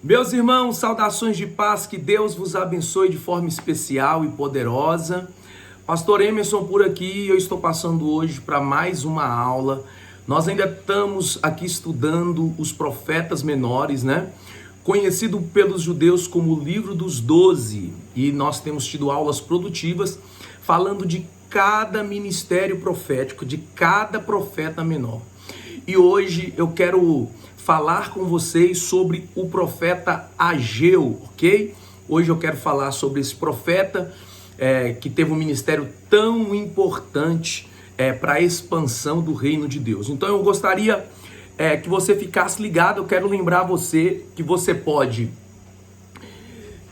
Meus irmãos, saudações de paz, que Deus vos abençoe de forma especial e poderosa. Pastor Emerson por aqui, eu estou passando hoje para mais uma aula. Nós ainda estamos aqui estudando os profetas menores, né? Conhecido pelos judeus como o livro dos 12. E nós temos tido aulas produtivas falando de cada ministério profético, de cada profeta menor. E hoje eu quero falar com vocês sobre o profeta Ageu, ok? Hoje eu quero falar sobre esse profeta que teve um ministério tão importante para a expansão do reino de Deus. Então eu gostaria que você ficasse ligado. Eu quero lembrar você que você pode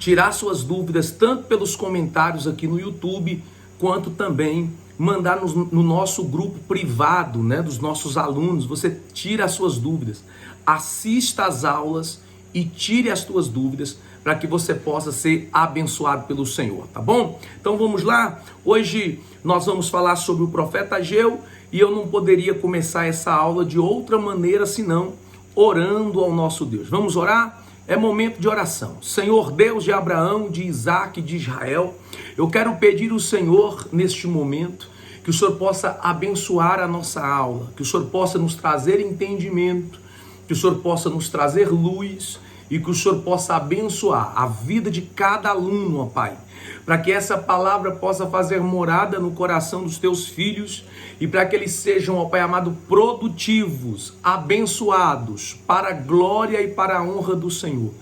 tirar suas dúvidas tanto pelos comentários aqui no YouTube, quanto também mandar no nosso grupo privado, né, dos nossos alunos. Você tira as suas dúvidas, assista às aulas e tire as suas dúvidas para que você possa ser abençoado pelo Senhor, tá bom? Então vamos lá. Hoje nós vamos falar sobre o profeta Ageu e eu não poderia começar essa aula de outra maneira senão orando ao nosso Deus. Vamos orar? É momento de oração. Senhor Deus de Abraão, de Isaac, de Israel, eu quero pedir ao Senhor neste momento que o Senhor possa abençoar a nossa aula, que o Senhor possa nos trazer entendimento, que o Senhor possa nos trazer luz e que o Senhor possa abençoar a vida de cada aluno, ó Pai, para que essa palavra possa fazer morada no coração dos teus filhos e para que eles sejam, ó Pai amado, produtivos, abençoados, para a glória e para a honra do Senhor.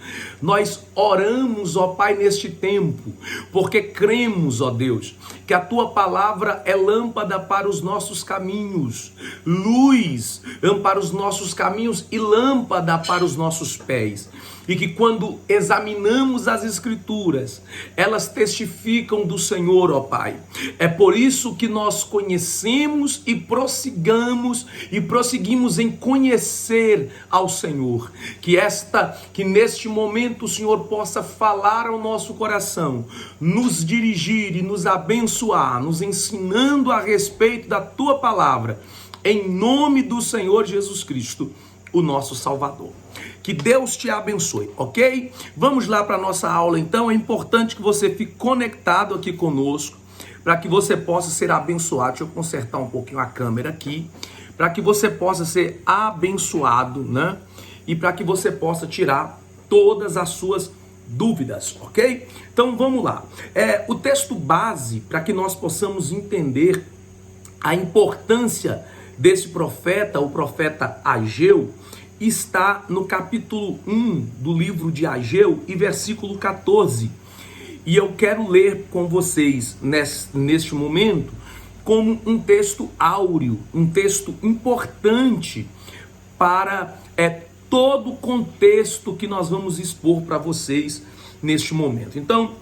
Nós oramos, ó Pai, neste tempo, porque cremos, ó Deus, que a Tua palavra é lâmpada para os nossos caminhos, luz para os nossos caminhos e lâmpada para os nossos pés. E que quando examinamos as Escrituras, elas testificam do Senhor, ó Pai. É por isso que nós conhecemos e prosseguimos em conhecer ao Senhor. Que neste momento o Senhor possa falar ao nosso coração, nos dirigir e nos abençoar, nos ensinando a respeito da Tua palavra, em nome do Senhor Jesus Cristo, o nosso Salvador. Que Deus te abençoe, ok? Vamos lá para a nossa aula então. É importante que você fique conectado aqui conosco, para que você possa ser abençoado. Deixa eu consertar um pouquinho a câmera aqui, para que você possa ser abençoado, né? E para que você possa tirar todas as suas dúvidas, ok? Então vamos lá. O texto base, para que nós possamos entender a importância desse profeta, o profeta Ageu, está no capítulo 1 do livro de Ageu e versículo 14. E eu quero ler com vocês neste momento como um texto áureo, um texto importante para todo o contexto que nós vamos expor para vocês neste momento. Então,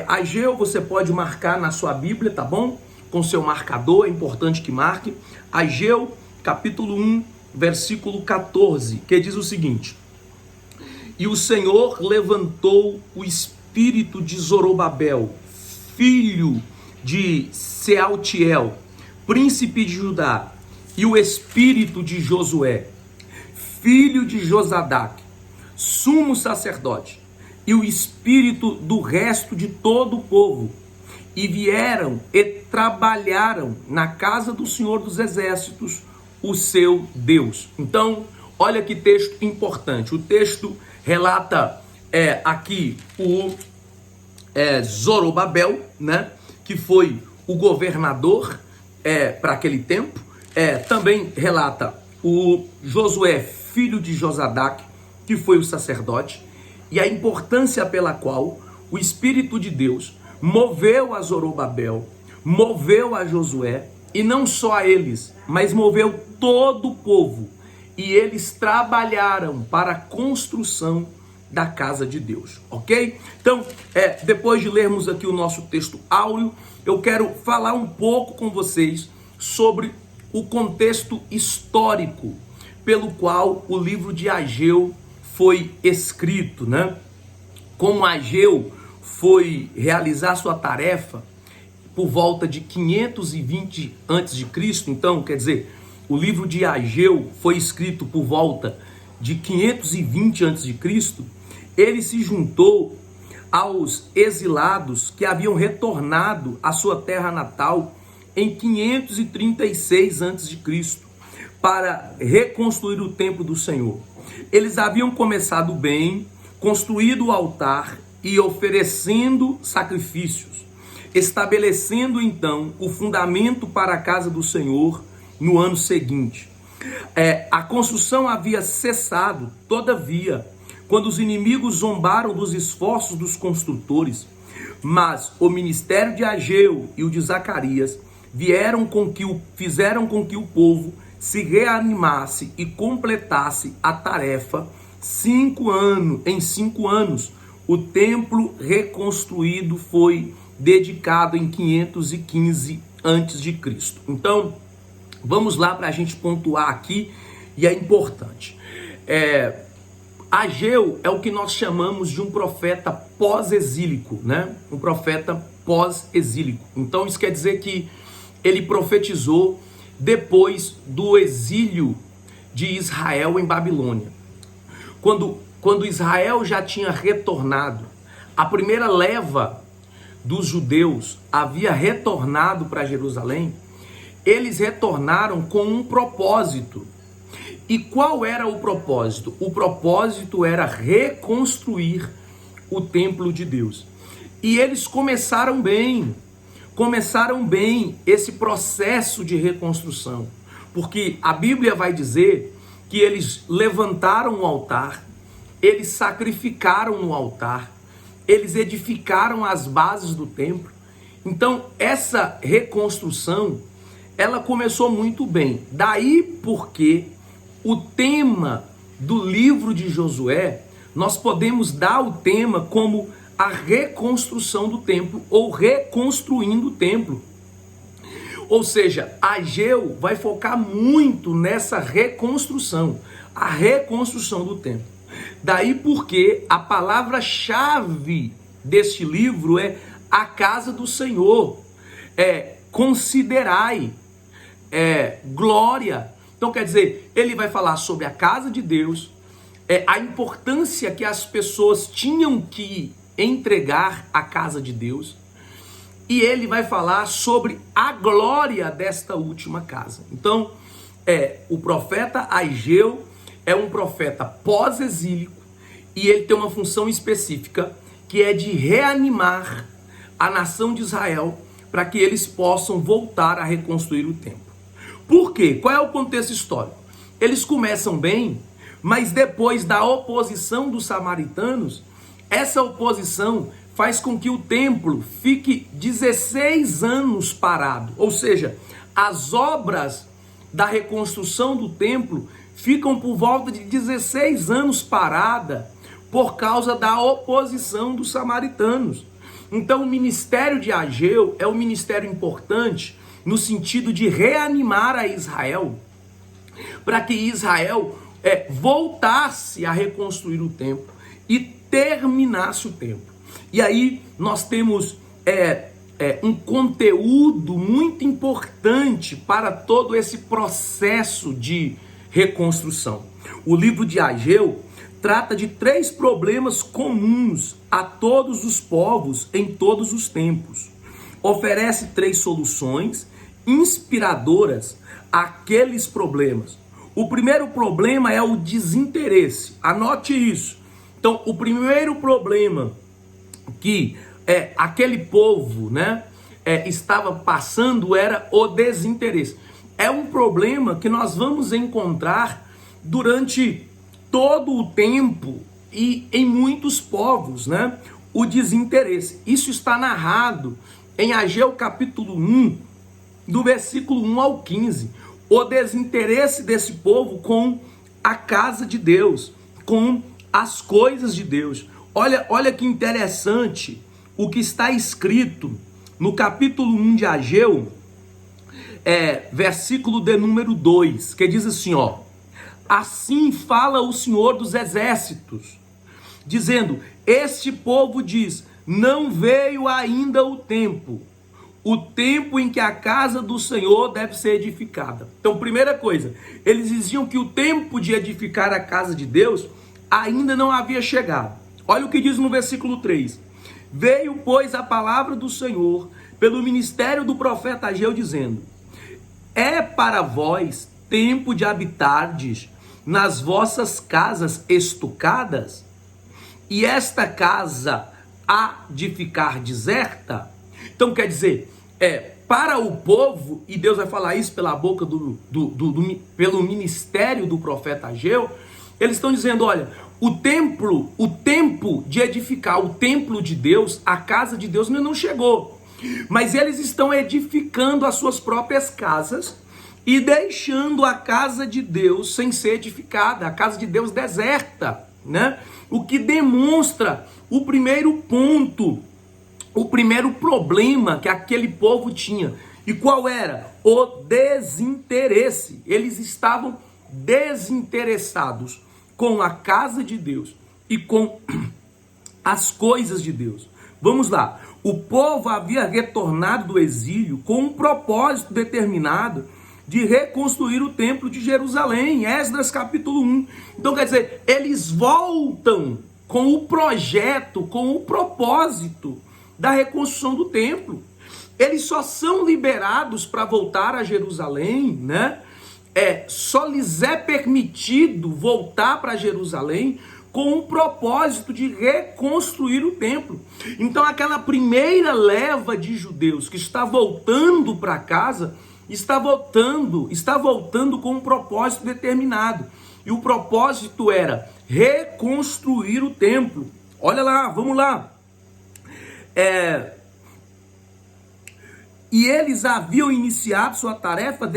Ageu você pode marcar na sua Bíblia, tá bom? Com seu marcador, é importante que marque. Ageu, capítulo 1, versículo 14, que diz o seguinte: E o Senhor levantou o espírito de Zorobabel, filho de Sealtiel, príncipe de Judá, e o espírito de Josué, filho de Josadac, sumo sacerdote, e o espírito do resto de todo o povo, e vieram e trabalharam na casa do Senhor dos Exércitos, o seu Deus. Então, olha que texto importante. O texto relata aqui o Zorobabel, né, que foi o governador para aquele tempo. Também relata o Josué, filho de Josadac, que foi o sacerdote, e a importância pela qual o Espírito de Deus moveu a Zorobabel, moveu a Josué, e não só a eles, mas moveu todo o povo. E eles trabalharam para a construção da casa de Deus, ok? Então, depois de lermos aqui o nosso texto áureo, eu quero falar um pouco com vocês sobre o contexto histórico pelo qual o livro de Ageu foi escrito, né? Como Ageu foi realizar sua tarefa por volta de 520 a.C., então, quer dizer, o livro de Ageu foi escrito por volta de 520 a.C., ele se juntou aos exilados que haviam retornado à sua terra natal em 536 a.C. para reconstruir o templo do Senhor. Eles haviam começado bem, construído o altar e oferecendo sacrifícios, estabelecendo então o fundamento para a casa do Senhor no ano seguinte. A construção havia cessado, todavia, quando os inimigos zombaram dos esforços dos construtores, mas o ministério de Ageu e o de Zacarias fizeram com que o povo se reanimasse e completasse a tarefa. Em 5 anos, o templo reconstruído foi dedicado em 515 a.C. Então, vamos lá para a gente pontuar aqui, e é importante. Ageu é o que nós chamamos de um profeta pós-exílico, né? Um profeta pós-exílico. Então, isso quer dizer que ele profetizou depois do exílio de Israel em Babilônia. Quando Israel já tinha retornado, a primeira leva dos judeus havia retornado para Jerusalém, eles retornaram com um propósito. E qual era o propósito? O propósito era reconstruir o templo de Deus. E eles começaram bem esse processo de reconstrução, porque a Bíblia vai dizer que eles levantaram o altar, eles sacrificaram no altar, eles edificaram as bases do templo. Então, essa reconstrução, ela começou muito bem. Daí porque o tema do livro de Josué, nós podemos dar o tema como a reconstrução do templo, ou reconstruindo o templo. Ou seja, Ageu vai focar muito nessa reconstrução, a reconstrução do templo. Daí porque a palavra-chave deste livro é a casa do Senhor, considerai, glória. Então quer dizer, ele vai falar sobre a casa de Deus, a importância que as pessoas tinham que entregar a casa de Deus, e ele vai falar sobre a glória desta última casa. Então, o profeta Ageu é um profeta pós-exílico, e ele tem uma função específica, que é de reanimar a nação de Israel, para que eles possam voltar a reconstruir o templo. Por quê? Qual é o contexto histórico? Eles começam bem, mas depois da oposição dos samaritanos, essa oposição faz com que o templo fique 16 anos parado. Ou seja, as obras da reconstrução do templo ficam por volta de 16 anos parada por causa da oposição dos samaritanos. Então, o ministério de Ageu é um ministério importante no sentido de reanimar a Israel, para que Israel voltasse a reconstruir o templo e terminasse o templo. E aí nós temos um conteúdo muito importante para todo esse processo de reconstrução. O livro de Ageu trata de 3 problemas comuns a todos os povos em todos os tempos. Oferece 3 soluções inspiradoras àqueles problemas. O primeiro problema é o desinteresse. Anote isso. Então, o primeiro problema que aquele povo, estava passando era o desinteresse. É um problema que nós vamos encontrar durante todo o tempo e em muitos povos, o desinteresse. Isso está narrado em Ageu capítulo 1, do versículo 1 ao 15. O desinteresse desse povo com a casa de Deus, com as coisas de Deus. Olha que interessante o que está escrito no capítulo 1 de Ageu, versículo de número 2, que diz assim, assim fala o Senhor dos exércitos, dizendo, este povo diz, não veio ainda o tempo em que a casa do Senhor deve ser edificada. Então, primeira coisa, eles diziam que o tempo de edificar a casa de Deus ainda não havia chegado. Olha o que diz no versículo 3. Veio, pois, a palavra do Senhor pelo ministério do profeta Ageu, dizendo: é para vós tempo de habitardes nas vossas casas estucadas, e esta casa há de ficar deserta? Então quer dizer, para o povo, e Deus vai falar isso pela boca pelo ministério do profeta Ageu, eles estão dizendo, olha, o tempo de edificar o templo de Deus, a casa de Deus ainda não chegou, mas eles estão edificando as suas próprias casas e deixando a casa de Deus sem ser edificada, a casa de Deus deserta, né? O que demonstra o primeiro ponto, o primeiro problema que aquele povo tinha. E qual era? O desinteresse. Eles estavam desinteressados com a casa de Deus e com as coisas de Deus. Vamos lá. O povo havia retornado do exílio com um propósito determinado de reconstruir o templo de Jerusalém, Esdras capítulo 1. Então quer dizer, eles voltam com o projeto, com o propósito da reconstrução do templo. Eles só são liberados para voltar a Jerusalém, né? Só lhes é permitido voltar para Jerusalém com o propósito de reconstruir o templo. Então aquela primeira leva de judeus que está voltando para casa, está voltando com um propósito determinado. E o propósito era reconstruir o templo. Olha lá, vamos lá. E eles haviam iniciado sua tarefa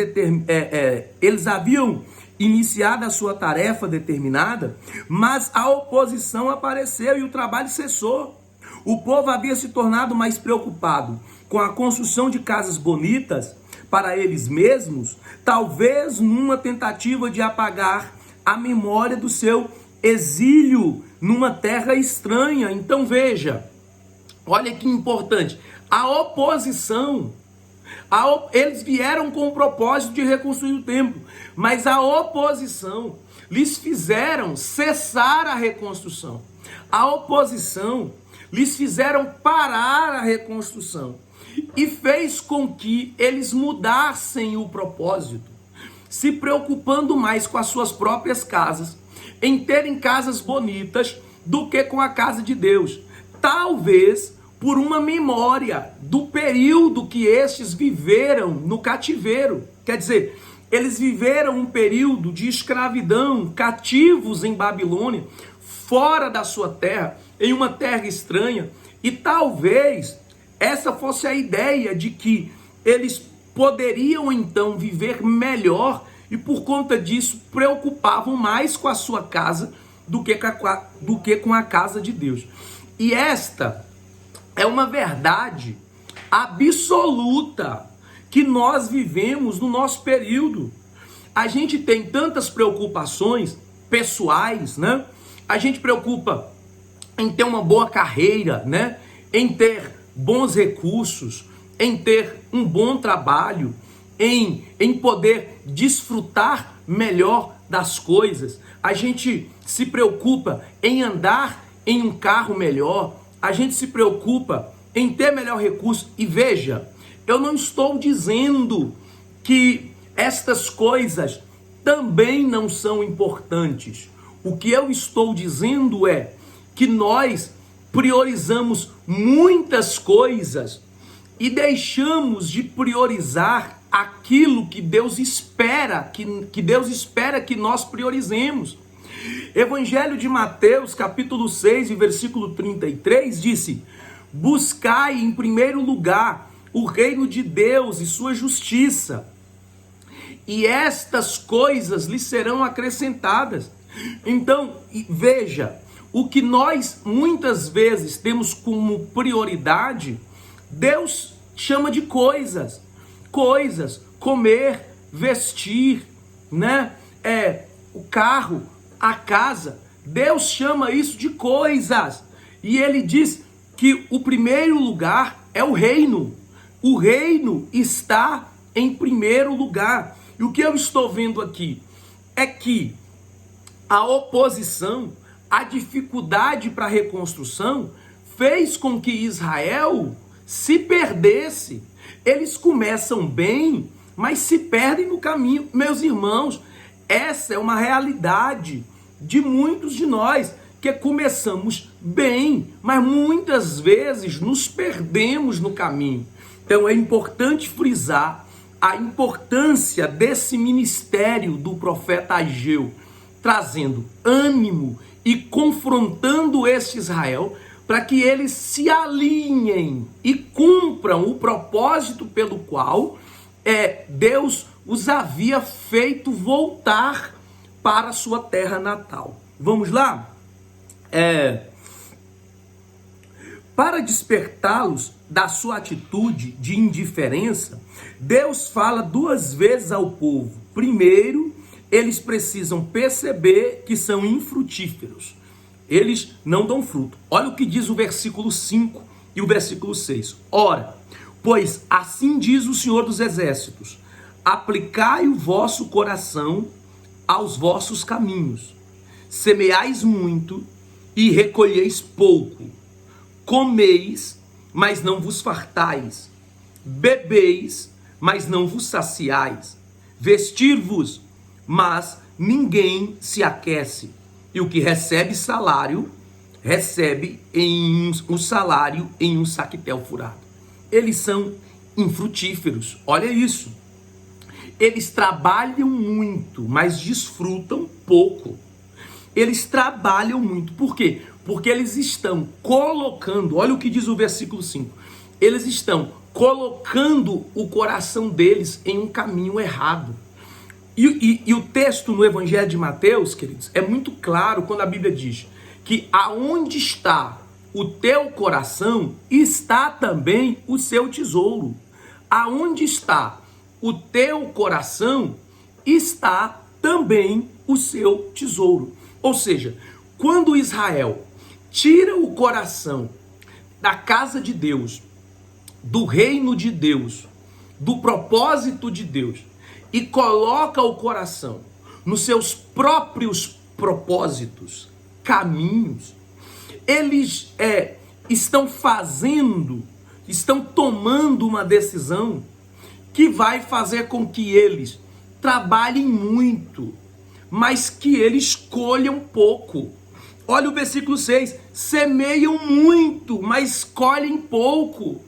a sua tarefa determinada, mas a oposição apareceu e o trabalho cessou. O povo havia se tornado mais preocupado com a construção de casas bonitas para eles mesmos, talvez numa tentativa de apagar a memória do seu exílio numa terra estranha. Então veja, olha que importante, a oposição, eles vieram com o propósito de reconstruir o templo, mas a oposição lhes fizeram cessar a reconstrução. A oposição lhes fizeram parar a reconstrução e fez com que eles mudassem o propósito, se preocupando mais com as suas próprias casas, em terem casas bonitas, do que com a casa de Deus. Talvez por uma memória do período que estes viveram no cativeiro. Quer dizer, eles viveram um período de escravidão, cativos em Babilônia, fora da sua terra, em uma terra estranha, e talvez essa fosse a ideia de que eles poderiam então viver melhor e por conta disso preocupavam mais com a sua casa do que com a casa de Deus. E esta é uma verdade absoluta que nós vivemos no nosso período. A gente tem tantas preocupações pessoais, né? A gente preocupa em ter uma boa carreira, né? Em ter bons recursos, em ter um bom trabalho, em poder desfrutar melhor das coisas. A gente se preocupa em andar em um carro melhor, a gente se preocupa em ter melhor recurso. E veja, eu não estou dizendo que estas coisas também não são importantes. O que eu estou dizendo é que nós priorizamos muitas coisas e deixamos de priorizar aquilo que Deus espera, que Deus espera que nós priorizemos. Evangelho de Mateus, capítulo 6, e versículo 33, disse: buscai em primeiro lugar o reino de Deus e sua justiça, e estas coisas lhes serão acrescentadas. Então, veja, o que nós muitas vezes temos como prioridade, Deus chama de coisas, comer, vestir, né? O carro, a casa, Deus chama isso de coisas, e ele diz que o primeiro lugar é o reino está em primeiro lugar. E o que eu estou vendo aqui é que a oposição, a dificuldade para a reconstrução fez com que Israel se perdesse. Eles começam bem, mas se perdem no caminho. Meus irmãos, essa é uma realidade de muitos de nós, que começamos bem, mas muitas vezes nos perdemos no caminho. Então é importante frisar a importância desse ministério do profeta Ageu, trazendo ânimo e confrontando este Israel, para que eles se alinhem e cumpram o propósito pelo qual Deus os havia feito voltar para a sua terra natal. Vamos lá? Para despertá-los da sua atitude de indiferença, Deus fala duas vezes ao povo. Primeiro, eles precisam perceber que são infrutíferos. Eles não dão fruto. Olha o que diz o versículo 5 e o versículo 6. Ora, pois assim diz o Senhor dos Exércitos: aplicai o vosso coração aos vossos caminhos. Semeais muito e recolheis pouco. Comeis, mas não vos fartais. Bebeis, mas não vos saciais. Vestir-vos, mas ninguém se aquece. E o que recebe salário, recebe o salário em um saquetel furado. Eles são infrutíferos. Olha isso. Eles trabalham muito, mas desfrutam pouco. Eles trabalham muito. Por quê? Porque eles estão colocando, olha o que diz o versículo 5. Eles estão colocando o coração deles em um caminho errado. E o texto no Evangelho de Mateus, queridos, é muito claro quando a Bíblia diz que aonde está o teu coração, está também o seu tesouro. Aonde está o teu coração, está também o seu tesouro. Ou seja, quando Israel tira o coração da casa de Deus, do reino de Deus, do propósito de Deus, e coloca o coração nos seus próprios propósitos, caminhos, eles estão tomando uma decisão que vai fazer com que eles trabalhem muito, mas que eles colham pouco. Olha o versículo 6, semeiam muito, mas colhem pouco.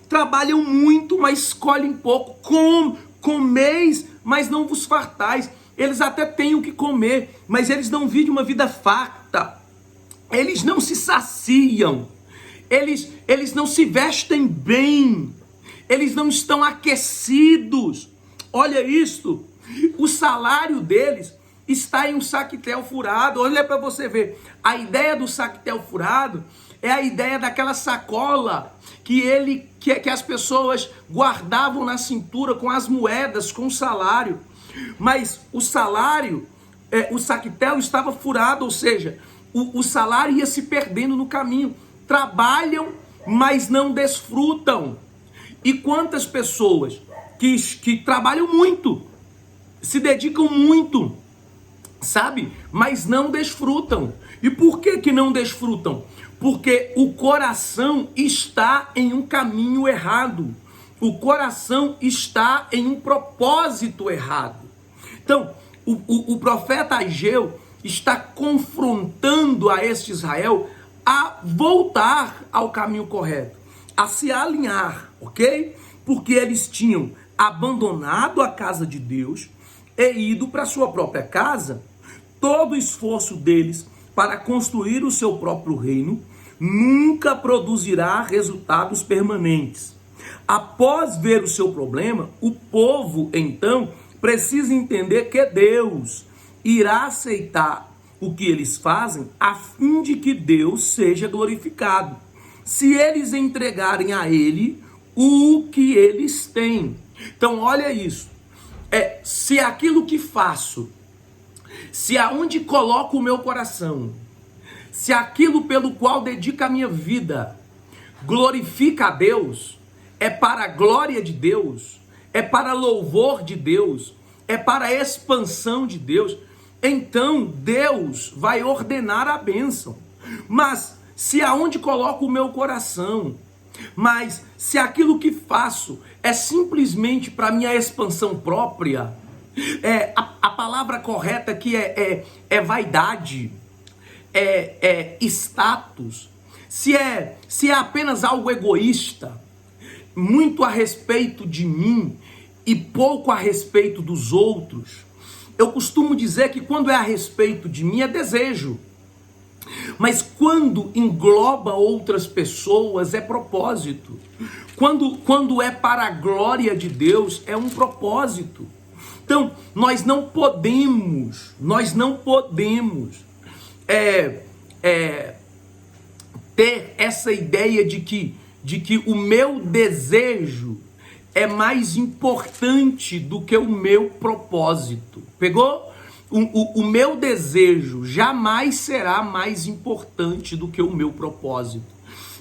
Trabalham muito, mas colhem pouco. Comeis, mas não vos fartais. Eles até têm o que comer, mas eles não vivem uma vida farta. Eles não se saciam. Eles não se vestem bem. Eles não estão aquecidos. Olha isso. O salário deles está em um saquetel furado. Olha para você ver. A ideia do saquetel furado é a ideia daquela sacola que as pessoas guardavam na cintura com as moedas, com o salário. Mas o salário, o saquetel estava furado, ou seja, o salário ia se perdendo no caminho. Trabalham, mas não desfrutam. E quantas pessoas que trabalham muito, se dedicam muito, sabe? Mas não desfrutam. E por que não desfrutam? Porque o coração está em um caminho errado. O coração está em um propósito errado. Então, o profeta Ageu está confrontando a este Israel a voltar ao caminho correto, a se alinhar, ok? Porque eles tinham abandonado a casa de Deus e ido para sua própria casa. Todo o esforço deles para construir o seu próprio reino nunca produzirá resultados permanentes. Após ver o seu problema, o povo, então, precisa entender que Deus irá aceitar o que eles fazem a fim de que Deus seja glorificado, se eles entregarem a Ele o que eles têm. Então, olha isso. Se aquilo que faço, se aonde coloco o meu coração, se aquilo pelo qual dedico a minha vida glorifica a Deus, é para a glória de Deus, é para louvor de Deus, é para a expansão de Deus, então Deus vai ordenar a bênção. Mas se aonde coloco o meu coração, mas se aquilo que faço é simplesmente para minha expansão própria, a palavra correta aqui é vaidade, status, se é apenas algo egoísta, muito a respeito de mim e pouco a respeito dos outros. Eu costumo dizer que quando é a respeito de mim é desejo, mas quando engloba outras pessoas é propósito. Quando é para a glória de Deus é um propósito. Então nós não podemos ter essa ideia de que o meu desejo é mais importante do que o meu propósito. Pegou? O meu desejo jamais será mais importante do que o meu propósito.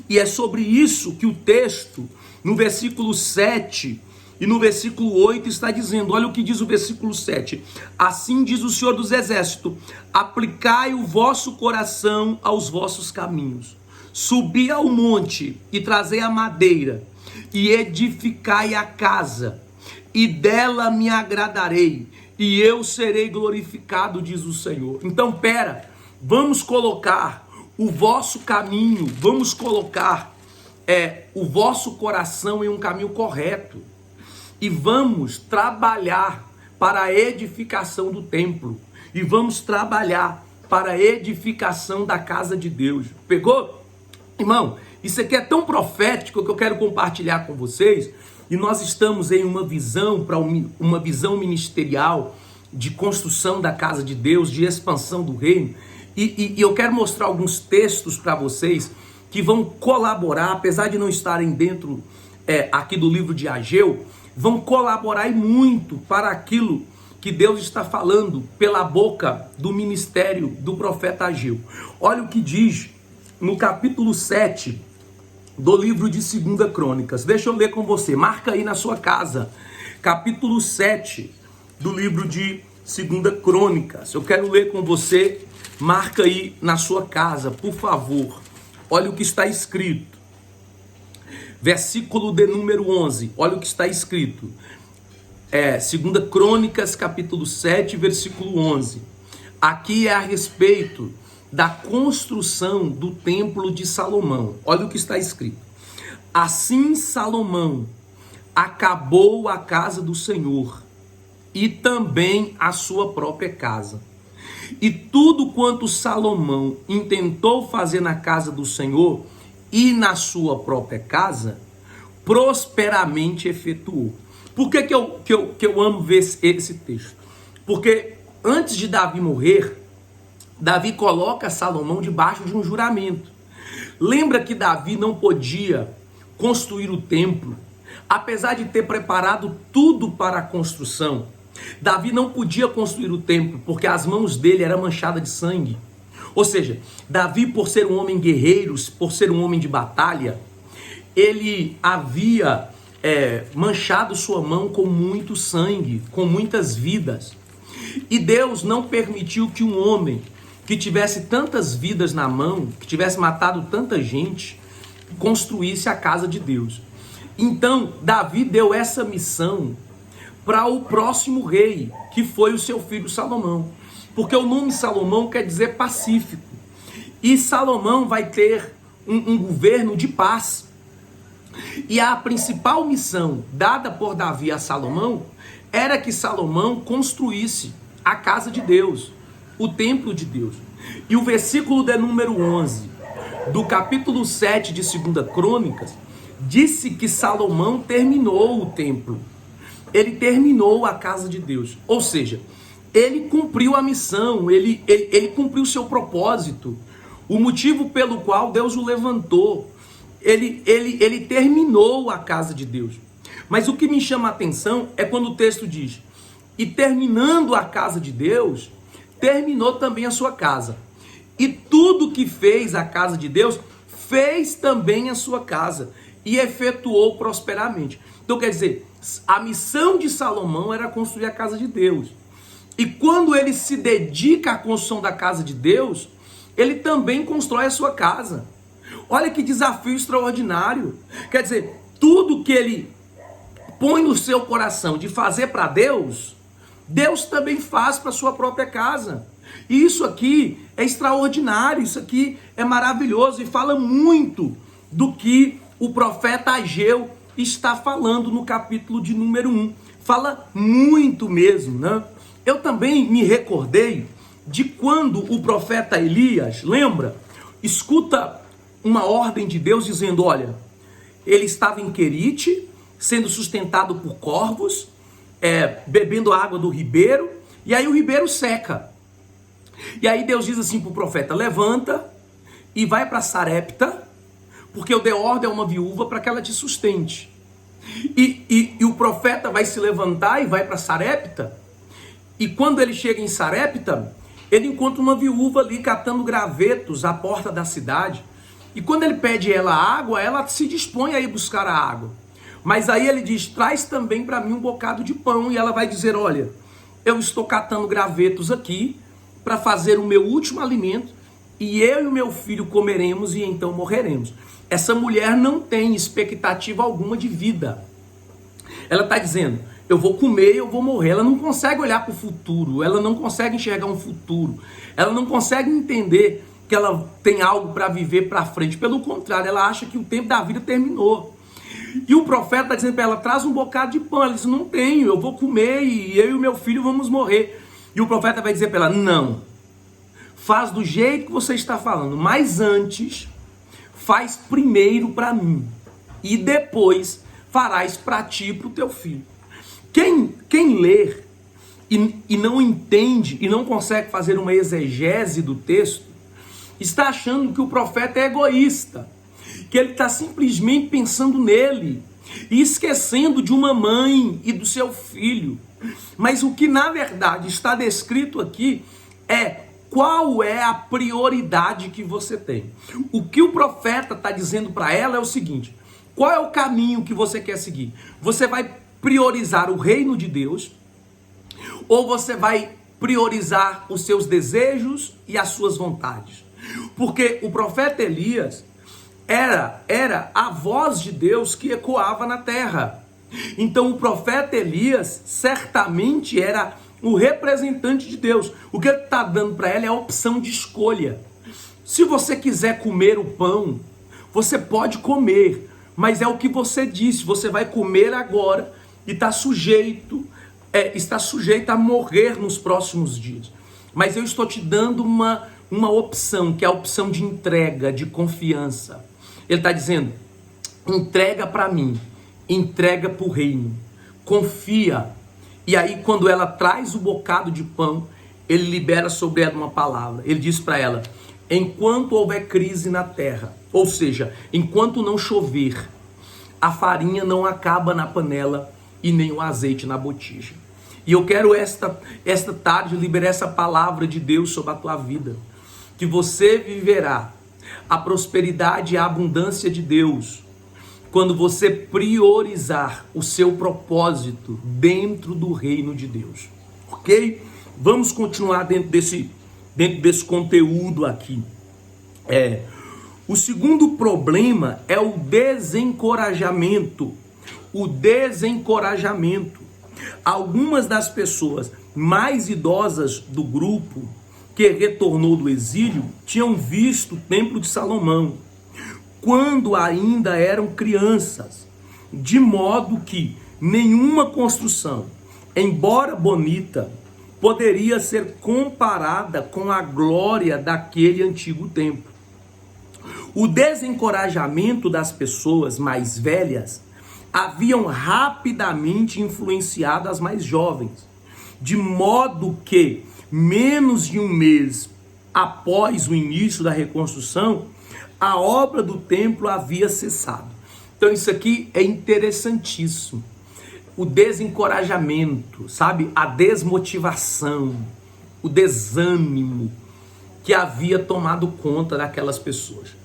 E é sobre isso que o texto, no versículo 7 e no versículo 8, está dizendo. Olha o que diz o versículo 7. Assim diz o Senhor dos Exércitos: aplicai o vosso coração aos vossos caminhos. Subi ao monte e trazei a madeira, e edificai a casa, e dela me agradarei, e eu serei glorificado, diz o Senhor. Então, vamos colocar o vosso caminho, vamos colocar o vosso coração em um caminho correto, e vamos trabalhar para a edificação do templo, e vamos trabalhar para a edificação da casa de Deus. Pegou? Irmão, isso aqui é tão profético que eu quero compartilhar com vocês. E nós estamos em uma visão, uma visão ministerial de construção da casa de Deus, de expansão do reino. E eu quero mostrar alguns textos para vocês que vão colaborar, apesar de não estarem dentro aqui do livro de Ageu, vão colaborar e muito para aquilo que Deus está falando pela boca do ministério do profeta Ageu. Olha o que diz no capítulo 7 do livro de 2 Crônicas. Deixa eu ler com você, marca aí na sua casa, capítulo 7 do livro de 2 Crônicas. Eu quero ler com você, marca aí na sua casa, por favor. Olha o que está escrito. Versículo de número 11, olha o que está escrito. 2 Crônicas, capítulo 7, versículo 11. Aqui é a respeito da construção do templo de Salomão. Olha o que está escrito. Assim Salomão acabou a casa do Senhor e também a sua própria casa. E tudo quanto Salomão intentou fazer na casa do Senhor e na sua própria casa, prosperamente efetuou. Por que eu amo ver esse texto? Porque antes de Davi morrer, Davi coloca Salomão debaixo de um juramento. Lembra que Davi não podia construir o templo, apesar de ter preparado tudo para a construção. Davi não podia construir o templo porque as mãos dele eram manchadas de sangue. Ou seja, Davi, por ser um homem guerreiro, por ser um homem de batalha, ele havia manchado sua mão com muito sangue, com muitas vidas. E Deus não permitiu que um homem que tivesse tantas vidas na mão, que tivesse matado tanta gente, construísse a casa de Deus. Então, Davi deu essa missão para o próximo rei, que foi o seu filho Salomão. Porque o nome Salomão quer dizer pacífico. E Salomão vai ter um governo de paz. E a principal missão dada por Davi a Salomão era que Salomão construísse a casa de Deus, o templo de Deus. E o versículo de número 11 do capítulo 7 de 2 Crônicas disse que Salomão terminou o templo. Ele terminou a casa de Deus. Ou seja, ele cumpriu a missão, ele cumpriu o seu propósito, o motivo pelo qual Deus o levantou. Ele terminou a casa de Deus. Mas o que me chama a atenção é quando o texto diz: e terminando a casa de Deus, terminou também a sua casa. E tudo que fez a casa de Deus, fez também a sua casa. E efetuou prosperamente. Então quer dizer, a missão de Salomão era construir a casa de Deus. E quando ele se dedica à construção da casa de Deus, ele também constrói a sua casa. Olha que desafio extraordinário. Quer dizer, tudo que ele põe no seu coração de fazer para Deus, Deus também faz para a sua própria casa. E isso aqui é extraordinário, isso aqui é maravilhoso e fala muito do que o profeta Ageu está falando no capítulo de número 1. Fala muito mesmo, né? Eu também me recordei de quando o profeta Elias, lembra? Escuta uma ordem de Deus dizendo, olha, ele estava em Querite, sendo sustentado por corvos, bebendo água do ribeiro, e aí o ribeiro seca. E aí Deus diz assim para o profeta, levanta e vai para Sarepta, porque eu dei ordem a uma viúva para que ela te sustente. E o profeta vai se levantar e vai para Sarepta, e quando ele chega em Sarepta, ele encontra uma viúva ali catando gravetos à porta da cidade. E quando ele pede ela água, ela se dispõe a ir buscar a água. Mas aí ele diz, traz também para mim um bocado de pão. E ela vai dizer, olha, eu estou catando gravetos aqui para fazer o meu último alimento. E eu e o meu filho comeremos e então morreremos. Essa mulher não tem expectativa alguma de vida. Ela está dizendo, eu vou comer, eu vou morrer. Ela não consegue olhar para o futuro, ela não consegue enxergar um futuro, ela não consegue entender que ela tem algo para viver para frente. Pelo contrário, ela acha que o tempo da vida terminou. E o profeta está dizendo para ela, traz um bocado de pão. Ela diz, não tenho, eu vou comer e eu e o meu filho vamos morrer. E o profeta vai dizer para ela, não, faz do jeito que você está falando, mas antes, faz primeiro para mim e depois farás para ti e para o teu filho. Quem ler e não entende e não consegue fazer uma exegese do texto, está achando que o profeta é egoísta, que ele está simplesmente pensando nele e esquecendo de uma mãe e do seu filho. Mas o que na verdade está descrito aqui é qual é a prioridade que você tem. O que o profeta está dizendo para ela é o seguinte, qual é o caminho que você quer seguir? Você vai priorizar o reino de Deus ou você vai priorizar os seus desejos e as suas vontades? Porque o profeta Elias era a voz de Deus que ecoava na terra. Então o profeta Elias certamente era o representante de Deus. O que ele está dando para ela é a opção de escolha. Se você quiser comer o pão, você pode comer, mas é o que você disse, você vai comer agora e está sujeito a morrer nos próximos dias. Mas eu estou te dando uma opção, que é a opção de entrega, de confiança. Ele está dizendo, entrega para mim, entrega para o reino, confia. E aí quando ela traz o bocado de pão, ele libera sobre ela uma palavra. Ele diz para ela, enquanto houver crise na terra, ou seja, enquanto não chover, a farinha não acaba na panela e nem o azeite na botija. E eu quero esta tarde liberar essa palavra de Deus sobre a tua vida, que você viverá a prosperidade e a abundância de Deus quando você priorizar o seu propósito dentro do reino de Deus, ok? Vamos continuar dentro desse conteúdo aqui. O segundo problema é o desencorajamento. O desencorajamento. Algumas das pessoas mais idosas do grupo que retornou do exílio tinham visto o Templo de Salomão quando ainda eram crianças, de modo que nenhuma construção, embora bonita, poderia ser comparada com a glória daquele antigo templo. O desencorajamento das pessoas mais velhas haviam rapidamente influenciado as mais jovens, de modo que, menos de um mês após o início da reconstrução, a obra do templo havia cessado. Então isso aqui é interessantíssimo. O desencorajamento, sabe? A desmotivação, o desânimo que havia tomado conta daquelas pessoas.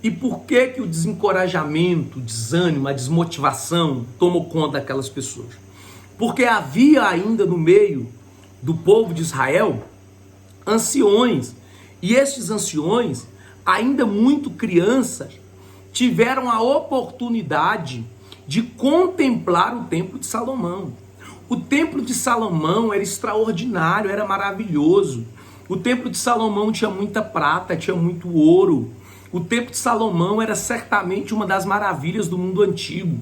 E por que o desencorajamento, o desânimo, a desmotivação tomou conta daquelas pessoas? Porque havia ainda no meio do povo de Israel anciões. E estes anciões, ainda muito crianças, tiveram a oportunidade de contemplar o Templo de Salomão. O Templo de Salomão era extraordinário, era maravilhoso. O Templo de Salomão tinha muita prata, tinha muito ouro. O Templo de Salomão era certamente uma das maravilhas do mundo antigo.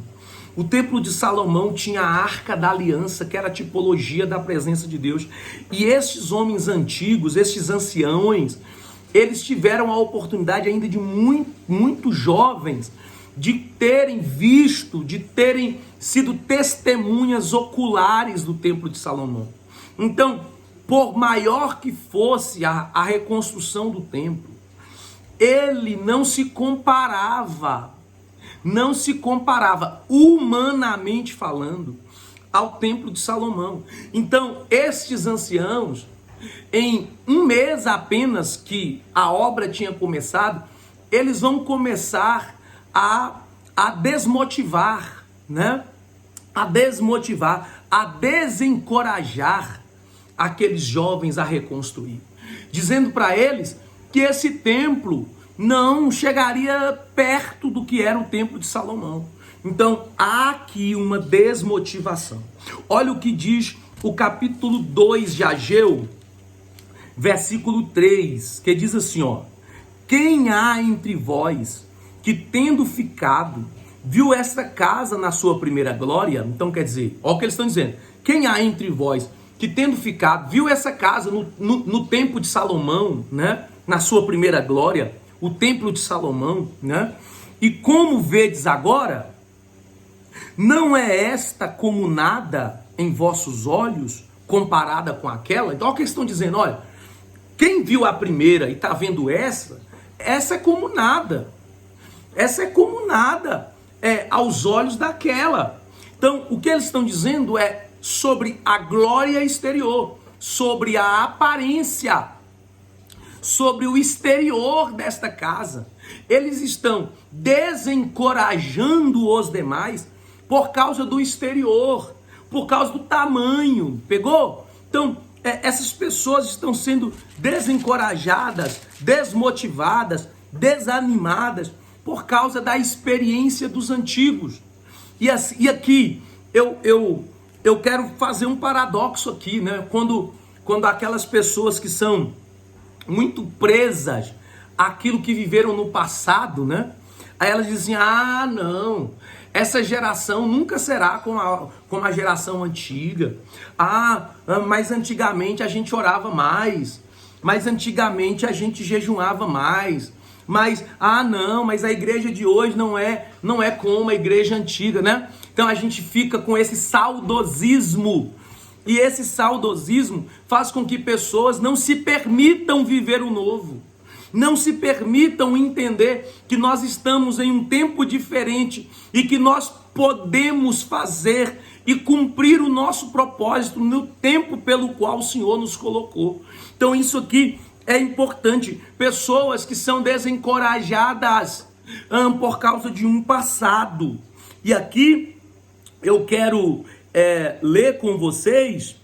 O Templo de Salomão tinha a Arca da Aliança, que era a tipologia da presença de Deus. E estes homens antigos, estes anciões, eles tiveram a oportunidade ainda de muito jovens de terem visto, de terem sido testemunhas oculares do Templo de Salomão. Então, por maior que fosse a reconstrução do templo, ele não se comparava humanamente falando ao Templo de Salomão. Então, estes anciãos, em um mês apenas que a obra tinha começado, eles vão começar a desmotivar, né? A desencorajar aqueles jovens a reconstruir, dizendo para eles que esse templo não chegaria perto do que era o Templo de Salomão. Então, há aqui uma desmotivação. Olha o que diz o capítulo 2 de Ageu, versículo 3, que diz assim, ó: quem há entre vós que tendo ficado, viu esta casa na sua primeira glória? Então quer dizer, olha o que eles estão dizendo. Quem há entre vós que tendo ficado, viu essa casa no tempo de Salomão, né? Na sua primeira glória, o templo de Salomão, né? E como vedes agora, não é esta como nada em vossos olhos, comparada com aquela? Então olha o que eles estão dizendo, olha, quem viu a primeira e está vendo essa é como nada. Essa é como nada aos olhos daquela. Então, o que eles estão dizendo é sobre a glória exterior, sobre a aparência, sobre o exterior desta casa. Eles estão desencorajando os demais por causa do exterior, por causa do tamanho. Pegou? Então, essas pessoas estão sendo desencorajadas, desmotivadas, desanimadas por causa da experiência dos antigos. E aqui eu quero fazer um paradoxo aqui, né? Quando aquelas pessoas que são muito presas àquilo que viveram no passado, né? Aí elas dizem, não, essa geração nunca será como a geração antiga. Mas antigamente a gente orava mais, mas antigamente a gente jejuava mais. Mas, mas a igreja de hoje não é como a igreja antiga, né? Então a gente fica com esse saudosismo. E esse saudosismo faz com que pessoas não se permitam viver o novo. Não se permitam entender que nós estamos em um tempo diferente e que nós podemos fazer e cumprir o nosso propósito no tempo pelo qual o Senhor nos colocou. Então isso aqui é importante. Pessoas que são desencorajadas por causa de um passado. E aqui eu quero ler com vocês,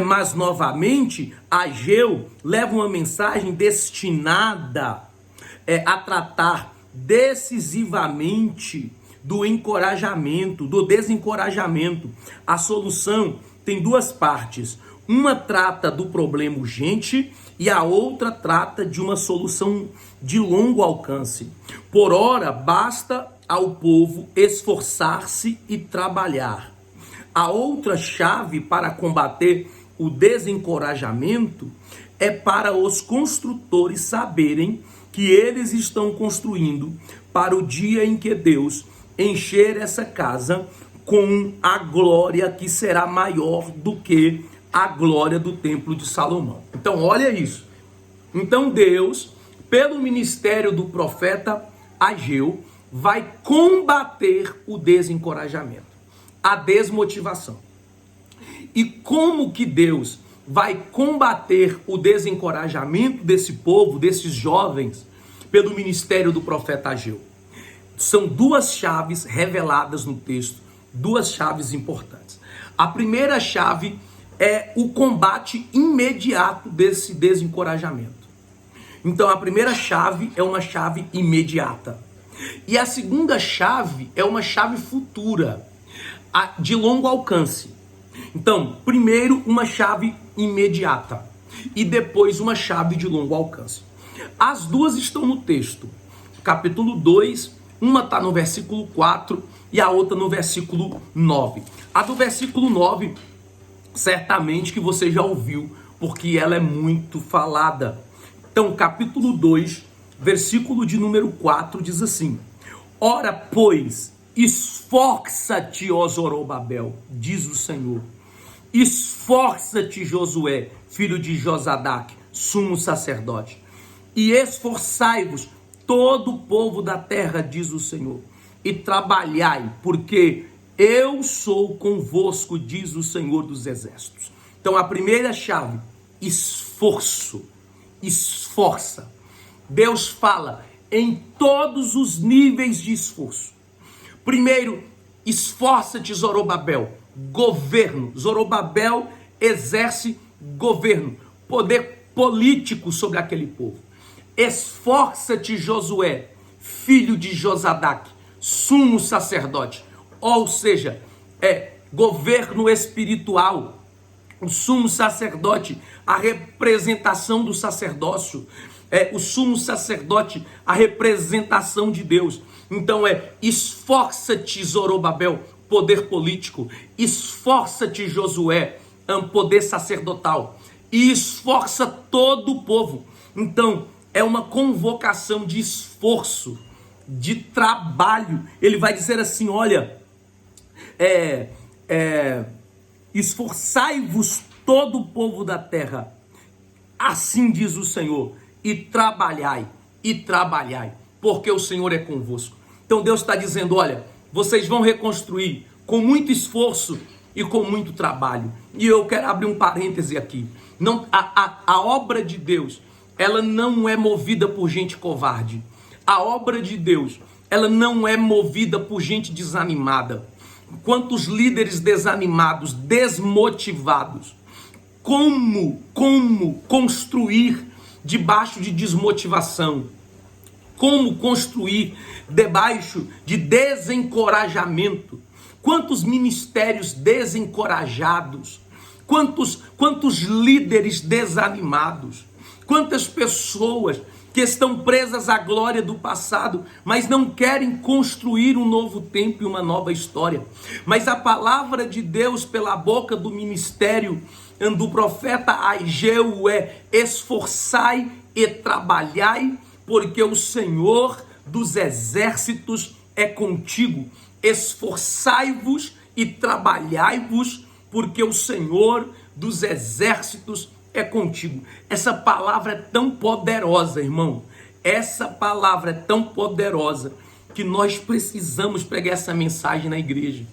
mas novamente, Ageu leva uma mensagem destinada a tratar decisivamente do encorajamento, do desencorajamento. A solução tem duas partes. Uma trata do problema urgente e a outra trata de uma solução de longo alcance. Por ora, basta ao povo esforçar-se e trabalhar. A outra chave para combater o desencorajamento é para os construtores saberem que eles estão construindo para o dia em que Deus encher essa casa com a glória que será maior do que a glória do templo de Salomão. Então olha isso. Então Deus, pelo ministério do profeta Ageu, vai combater o desencorajamento, a desmotivação. E como que Deus vai combater o desencorajamento desse povo, desses jovens, pelo ministério do profeta Ageu? São duas chaves reveladas no texto, duas chaves importantes. A primeira chave é o combate imediato desse desencorajamento. Então a primeira chave é uma chave imediata. E a segunda chave é uma chave futura, de longo alcance. Então, primeiro uma chave imediata e depois uma chave de longo alcance. As duas estão no texto. Capítulo 2, uma está no versículo 4 e a outra no versículo 9. A do versículo 9, certamente que você já ouviu, porque ela é muito falada. Então, capítulo 2, versículo de número 4 diz assim: Ora, pois, esforça-te, ó Zorobabel, diz o Senhor. Esforça-te, Josué, filho de Josadaque, sumo sacerdote. E esforçai-vos, todo o povo da terra, diz o Senhor. E trabalhai, porque eu sou convosco, diz o Senhor dos Exércitos. Então a primeira chave, esforço, esforça. Deus fala em todos os níveis de esforço. Primeiro, esforça-te, Zorobabel, governo. Zorobabel exerce governo, poder político sobre aquele povo. Esforça-te, Josué, filho de Josadaque, sumo sacerdote. Ou seja, governo espiritual. O sumo sacerdote, a representação do sacerdócio. O sumo sacerdote, a representação de Deus. Então esforça-te, Zorobabel, poder político. Esforça-te, Josué, poder sacerdotal. E esforça todo o povo. Então, é uma convocação de esforço, de trabalho. Ele vai dizer assim, olha, esforçai-vos todo o povo da terra, assim diz o Senhor, e trabalhai, porque o Senhor é convosco. Então Deus está dizendo, olha, vocês vão reconstruir com muito esforço e com muito trabalho. E eu quero abrir um parêntese aqui. Não, a obra de Deus, ela não é movida por gente covarde. A obra de Deus, ela não é movida por gente desanimada. Quantos líderes desanimados, desmotivados. Como construir debaixo de desmotivação? Como construir debaixo de desencorajamento? Quantos ministérios desencorajados? Quantos líderes desanimados? Quantas pessoas que estão presas à glória do passado, mas não querem construir um novo tempo e uma nova história. Mas a palavra de Deus pela boca do ministério do profeta Ageu esforçai e trabalhai, porque o Senhor dos Exércitos é contigo. Esforçai-vos e trabalhai-vos, porque o Senhor dos Exércitos é contigo. Essa palavra é tão poderosa, irmão. Essa palavra é tão poderosa que nós precisamos pregar essa mensagem na igreja.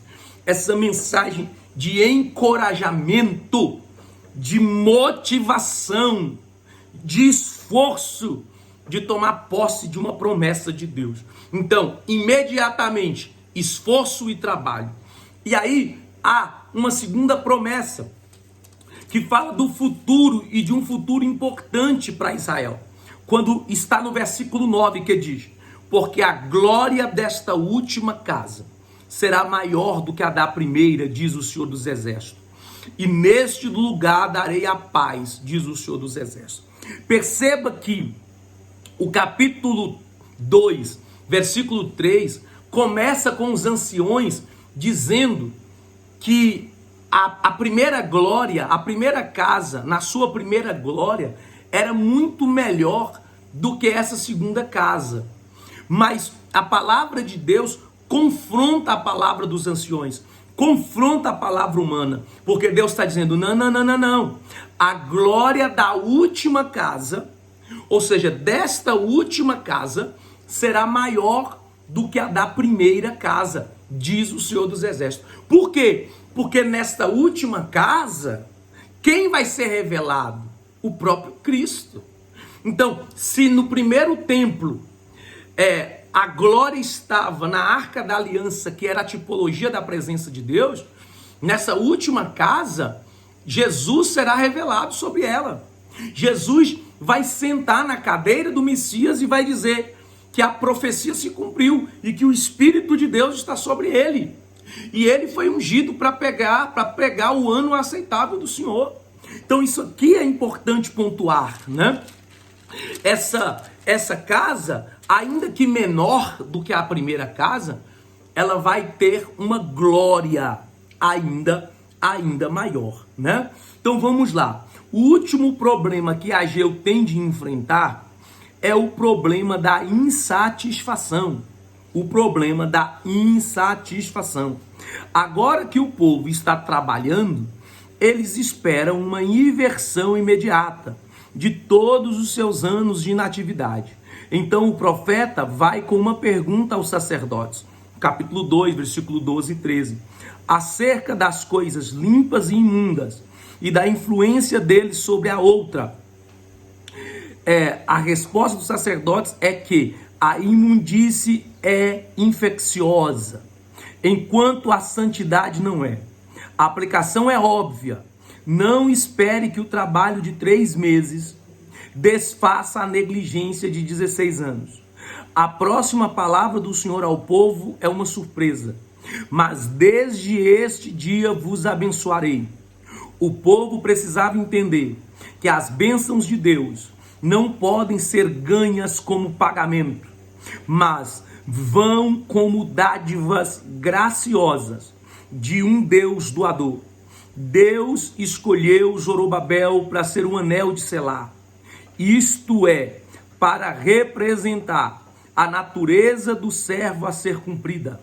Essa mensagem de encorajamento, de motivação, de esforço, de tomar posse de uma promessa de Deus. Então, imediatamente, esforço e trabalho. E aí, há uma segunda promessa, que fala do futuro e de um futuro importante para Israel. Quando está no versículo 9 que diz, porque a glória desta última casa será maior do que a da primeira, diz o Senhor dos Exércitos. E neste lugar darei a paz, diz o Senhor dos Exércitos. Perceba que o capítulo 2, versículo 3, começa com os anciões dizendo que a primeira glória, a primeira casa, na sua primeira glória, era muito melhor do que essa segunda casa. Mas a palavra de Deus confronta a palavra dos anciões, confronta a palavra humana, porque Deus está dizendo, não. A glória da última casa, ou seja, desta última casa, será maior do que a da primeira casa, diz o Senhor dos Exércitos. Por quê? Porque nesta última casa, quem vai ser revelado? O próprio Cristo. Então, se no primeiro templo a glória estava na Arca da Aliança, que era a tipologia da presença de Deus, nessa última casa, Jesus será revelado sobre ela. Jesus vai sentar na cadeira do Messias e vai dizer que a profecia se cumpriu e que o Espírito de Deus está sobre ele. E ele foi ungido para pregar o ano aceitável do Senhor. Então isso aqui é importante pontuar, né? Essa casa, ainda que menor do que a primeira casa, ela vai ter uma glória ainda maior, né? Então vamos lá. O último problema que Ageu tem de enfrentar é o problema da insatisfação. O problema da insatisfação. Agora que o povo está trabalhando, eles esperam uma inversão imediata de todos os seus anos de inatividade. Então o profeta vai com uma pergunta aos sacerdotes. Capítulo 2, versículo 12 e 13. Acerca das coisas limpas e imundas e da influência deles sobre a outra. A resposta dos sacerdotes é que a imundície é infecciosa, enquanto a santidade não é. A aplicação é óbvia. Não espere que o trabalho de 3 meses desfaça a negligência de 16 anos. A próxima palavra do Senhor ao povo é uma surpresa. Mas desde este dia vos abençoarei. O povo precisava entender que as bênçãos de Deus não podem ser ganhas como pagamento, mas vão como dádivas graciosas de um Deus doador. Deus escolheu Zorobabel para ser um anel de selar, isto é, para representar a natureza do servo a ser cumprida.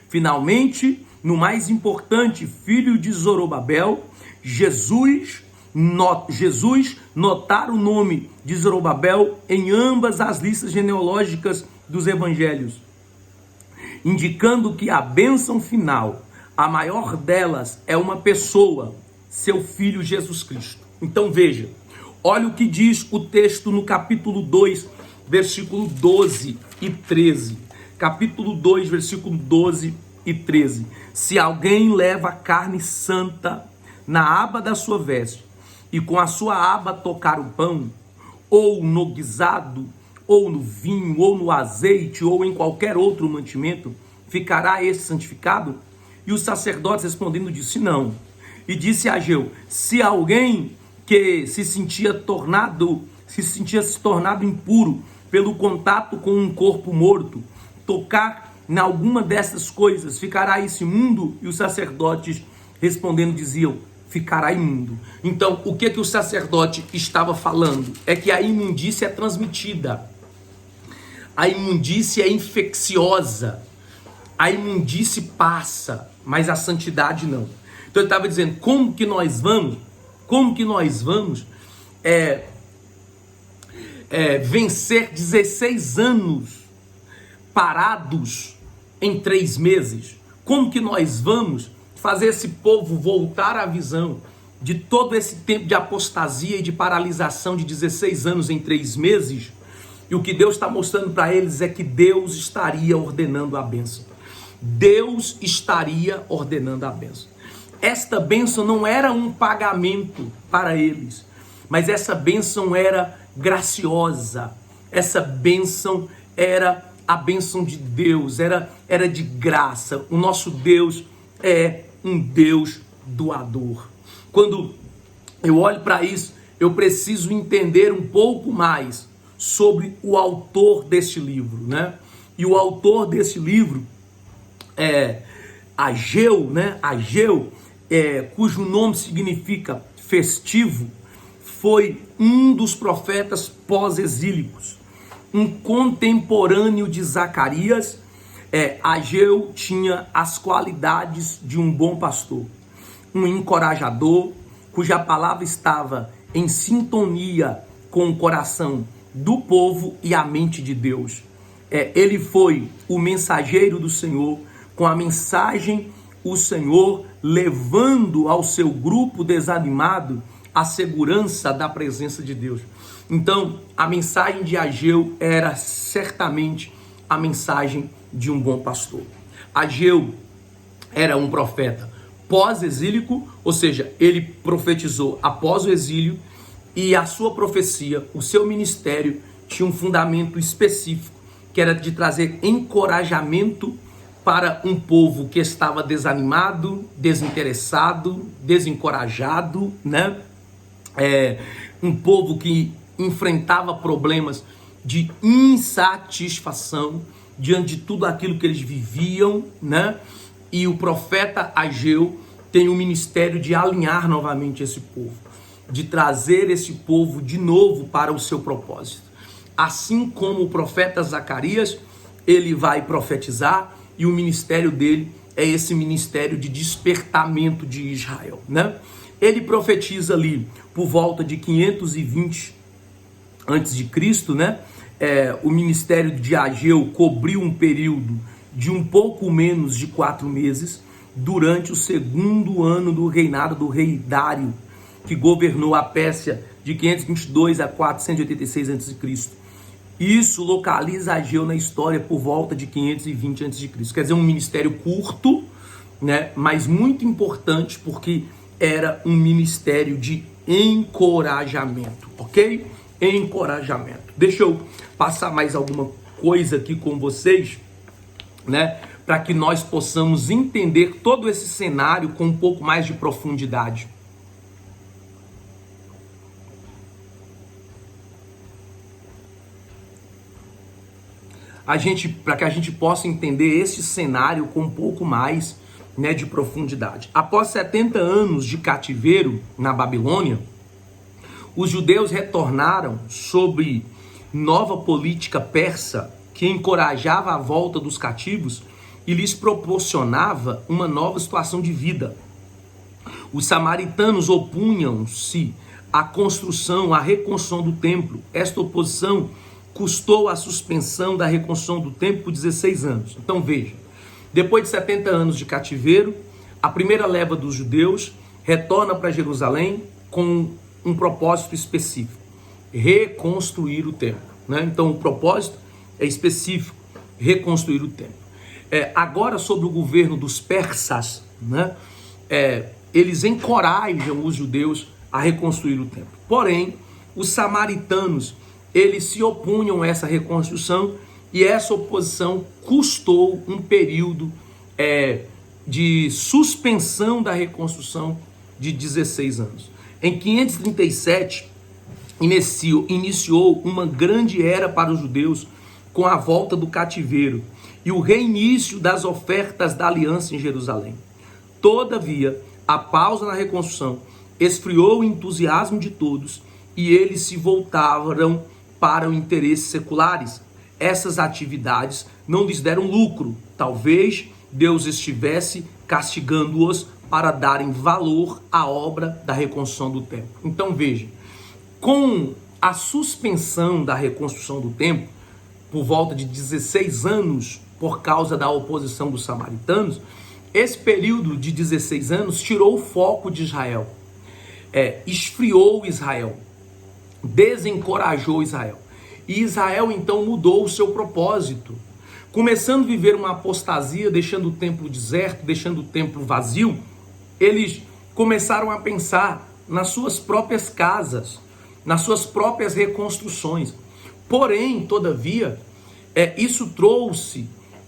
Finalmente, no mais importante filho de Zorobabel, Jesus notar o nome de Zorobabel em ambas as listas genealógicas dos evangelhos, indicando que a bênção final, a maior delas, é uma pessoa, seu filho Jesus Cristo. Então veja, olha o que diz o texto no capítulo 2, versículo 12 e 13. Capítulo 2, versículo 12 e 13. Se alguém leva carne santa na aba da sua veste, e com a sua aba tocar o pão, ou no guisado, ou no vinho, ou no azeite, ou em qualquer outro mantimento, ficará esse santificado? E os sacerdotes respondendo disse não. E disse a Ageu, se alguém que se sentia se tornado impuro pelo contato com um corpo morto, tocar em alguma dessas coisas, ficará esse imundo? E os sacerdotes respondendo diziam, ficará imundo. Então, o que o sacerdote estava falando? É que a imundícia é transmitida. A imundícia é infecciosa. A imundície passa, mas a santidade não. Então ele estava dizendo, como que nós vamos vencer 16 anos parados em 3 meses? Como que nós vamos fazer esse povo voltar à visão de todo esse tempo de apostasia e de paralisação de 16 anos em 3 meses? E o que Deus está mostrando para eles é que Deus estaria ordenando a bênção. Deus estaria ordenando a bênção. Esta bênção não era um pagamento para eles, mas essa bênção era graciosa. Essa bênção era a bênção de Deus, era de graça. O nosso Deus é um Deus doador. Quando eu olho para isso, eu preciso entender um pouco mais sobre o autor deste livro, né? E o autor desse livro Ageu, né? Ageu, cujo nome significa festivo, foi um dos profetas pós-exílicos, um contemporâneo de Zacarias. Ageu tinha as qualidades de um bom pastor, um encorajador, cuja palavra estava em sintonia com o coração do povo e a mente de Deus. Ele foi o mensageiro do Senhor, com a mensagem, o Senhor levando ao seu grupo desanimado a segurança da presença de Deus. Então, a mensagem de Ageu era certamente a mensagem de um bom pastor. Ageu era um profeta pós-exílico, ou seja, ele profetizou após o exílio, e a sua profecia, o seu ministério, tinha um fundamento específico, que era de trazer encorajamento para um povo que estava desanimado, desinteressado, desencorajado, né? Um povo que enfrentava problemas de insatisfação diante de tudo aquilo que eles viviam, né? E o profeta Ageu tem o ministério de alinhar novamente esse povo, de trazer esse povo de novo para o seu propósito. Assim como o profeta Zacarias, ele vai profetizar, e o ministério dele é esse ministério de despertamento de Israel, né? Ele profetiza ali por volta de 520 antes de Cristo, né? O ministério de Ageu cobriu um período de um pouco menos de 4 meses, durante o segundo ano do reinado do rei Dário, que governou a Pérsia de 522 a 486 a.C. Isso localiza Ageu na história por volta de 520 a.C. Quer dizer, um ministério curto, né, mas muito importante, porque era um ministério de encorajamento, ok? Encorajamento. Deixa eu passar mais alguma coisa aqui com vocês, né, para que nós possamos entender todo esse cenário com um pouco mais de profundidade. Para que a gente possa entender esse cenário com um pouco mais, né, de profundidade. Após 70 anos de cativeiro na Babilônia, os judeus retornaram sob nova política persa que encorajava a volta dos cativos e lhes proporcionava uma nova situação de vida. Os samaritanos opunham-se à construção, à reconstrução do templo. Esta oposição custou a suspensão da reconstrução do templo por 16 anos. Então veja, depois de 70 anos de cativeiro, a primeira leva dos judeus retorna para Jerusalém com um propósito específico: reconstruir o templo, né? Então o propósito é específico: reconstruir o templo. Agora, sob o governo dos persas, né, eles encorajam os judeus a reconstruir o templo. Porém, os samaritanos, eles se opunham a essa reconstrução, e essa oposição custou um período de suspensão da reconstrução de 16 anos. Em 537, iniciou uma grande era para os judeus com a volta do cativeiro e o reinício das ofertas da aliança em Jerusalém. Todavia, a pausa na reconstrução esfriou o entusiasmo de todos e eles se voltaram para os interesses seculares. Essas atividades não lhes deram lucro. Talvez Deus estivesse castigando-os para darem valor à obra da reconstrução do templo. Então veja, com a suspensão da reconstrução do templo, por volta de 16 anos, por causa da oposição dos samaritanos, esse período de 16 anos tirou o foco de Israel, esfriou Israel, desencorajou Israel. E Israel então mudou o seu propósito, começando a viver uma apostasia, deixando o templo deserto, deixando o templo vazio. Eles começaram a pensar nas suas próprias casas, nas suas próprias reconstruções. Porém, todavia, isso trouxe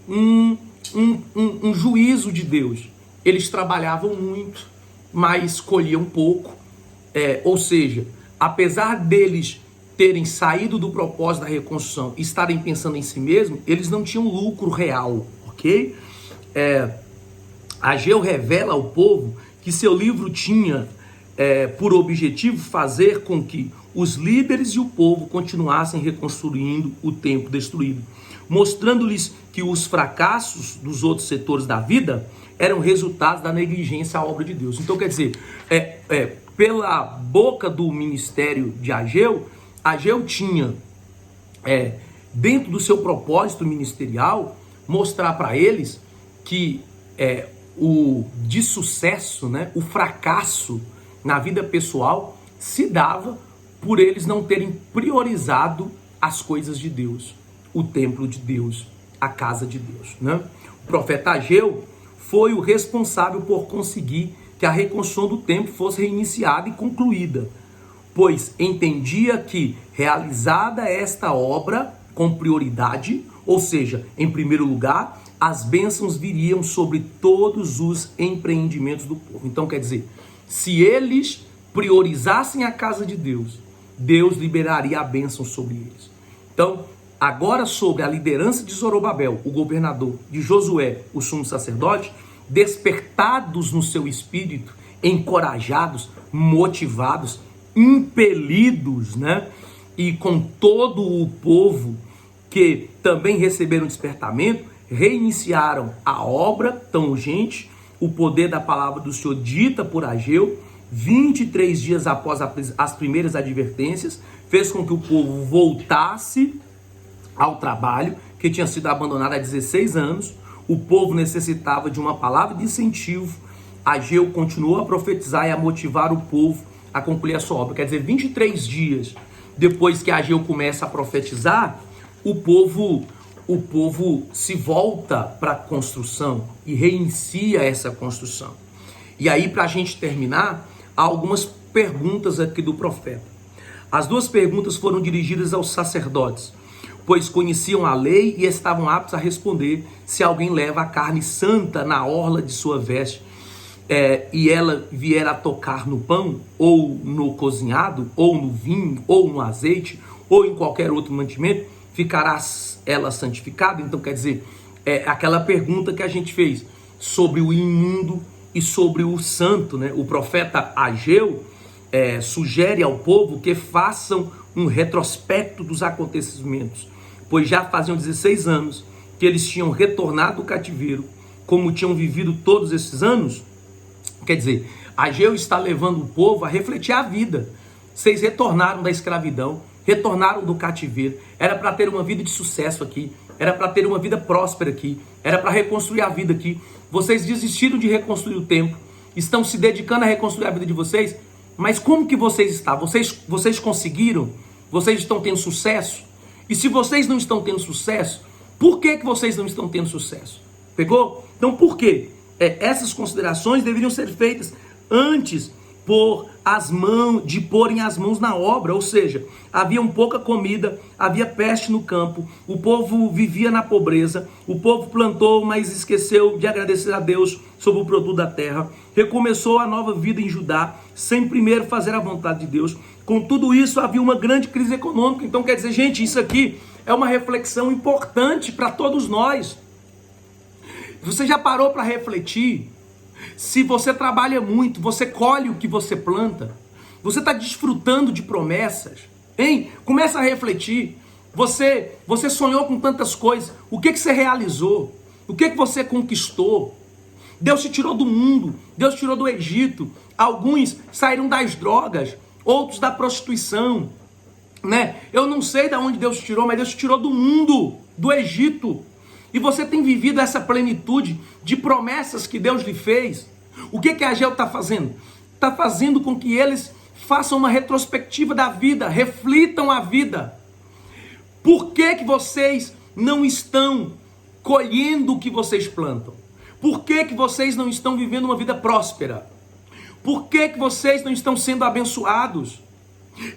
um juízo de Deus. Eles trabalhavam muito, mas colhiam pouco. Ou seja, apesar deles terem saído do propósito da reconstrução e estarem pensando em si mesmo, eles não tinham lucro real, ok? Ageu revela ao povo que seu livro tinha por objetivo fazer com que os líderes e o povo continuassem reconstruindo o templo destruído, mostrando-lhes que os fracassos dos outros setores da vida eram resultados da negligência à obra de Deus. Então, quer dizer, pela boca do ministério de Ageu, Ageu tinha, dentro do seu propósito ministerial, mostrar para eles que o de sucesso, né, o fracasso na vida pessoal se dava por eles não terem priorizado as coisas de Deus, o templo de Deus, a casa de Deus, né? O profeta Ageu foi o responsável por conseguir que a reconstrução do templo fosse reiniciada e concluída, pois entendia que, realizada esta obra com prioridade, ou seja, em primeiro lugar, as bênçãos viriam sobre todos os empreendimentos do povo. Então, quer dizer, se eles priorizassem a casa de Deus, Deus liberaria a bênção sobre eles. Então, agora sobre a liderança de Zorobabel, o governador, de Josué, o sumo sacerdote, despertados no seu espírito, encorajados, motivados, impelidos, né? E com todo o povo que também receberam despertamento, reiniciaram a obra tão urgente, o poder da palavra do Senhor dita por Ageu, 23 dias após as primeiras advertências, fez com que o povo voltasse ao trabalho, que tinha sido abandonado há 16 anos. O povo necessitava de uma palavra de incentivo. Ageu continuou a profetizar e a motivar o povo a concluir a sua obra. Quer dizer, 23 dias depois que Ageu começa a profetizar, o povo se volta para a construção e reinicia essa construção. E aí, para a gente terminar, há algumas perguntas aqui do profeta. As duas perguntas foram dirigidas aos sacerdotes, pois conheciam a lei e estavam aptos a responder se alguém leva a carne santa na orla de sua veste e ela vier a tocar no pão, ou no cozinhado, ou no vinho, ou no azeite, ou em qualquer outro mantimento, ficará ela santificada? Então, quer dizer, aquela pergunta que a gente fez sobre o imundo e sobre o santo, né? O profeta Ageu sugere ao povo que façam um retrospecto dos acontecimentos, pois já faziam 16 anos que eles tinham retornado do cativeiro. Como tinham vivido todos esses anos, quer dizer, Ageu está levando o povo a refletir a vida. Vocês retornaram da escravidão, retornaram do cativeiro, era para ter uma vida de sucesso aqui, era para ter uma vida próspera aqui, era para reconstruir a vida aqui. Vocês desistiram de reconstruir o templo, estão se dedicando a reconstruir a vida de vocês, mas como que vocês estão? Vocês conseguiram? Vocês estão tendo sucesso? E se vocês não estão tendo sucesso, por que vocês não estão tendo sucesso? Pegou? Então por quê? Essas considerações deveriam ser feitas antes de porem as mãos na obra, ou seja, havia pouca comida, havia peste no campo, o povo vivia na pobreza, o povo plantou, mas esqueceu de agradecer a Deus sobre o produto da terra, recomeçou a nova vida em Judá, sem primeiro fazer a vontade de Deus. Com tudo isso, havia uma grande crise econômica. Então, quer dizer, gente, isso aqui é uma reflexão importante para todos nós. Você já parou para refletir? Se você trabalha muito, você colhe o que você planta, você está desfrutando de promessas, hein? Começa a refletir. Você sonhou com tantas coisas, o que você realizou? O que você conquistou? Deus te tirou do mundo, Deus te tirou do Egito. Alguns saíram das drogas, outros da prostituição, né? Eu não sei de onde Deus te tirou, mas Deus te tirou do mundo, do Egito. E você tem vivido essa plenitude de promessas que Deus lhe fez. O que Ageu está fazendo? Está fazendo com que eles façam uma retrospectiva da vida, reflitam a vida. Por que vocês não estão colhendo o que vocês plantam? Por que vocês não estão vivendo uma vida próspera? Por que vocês não estão sendo abençoados?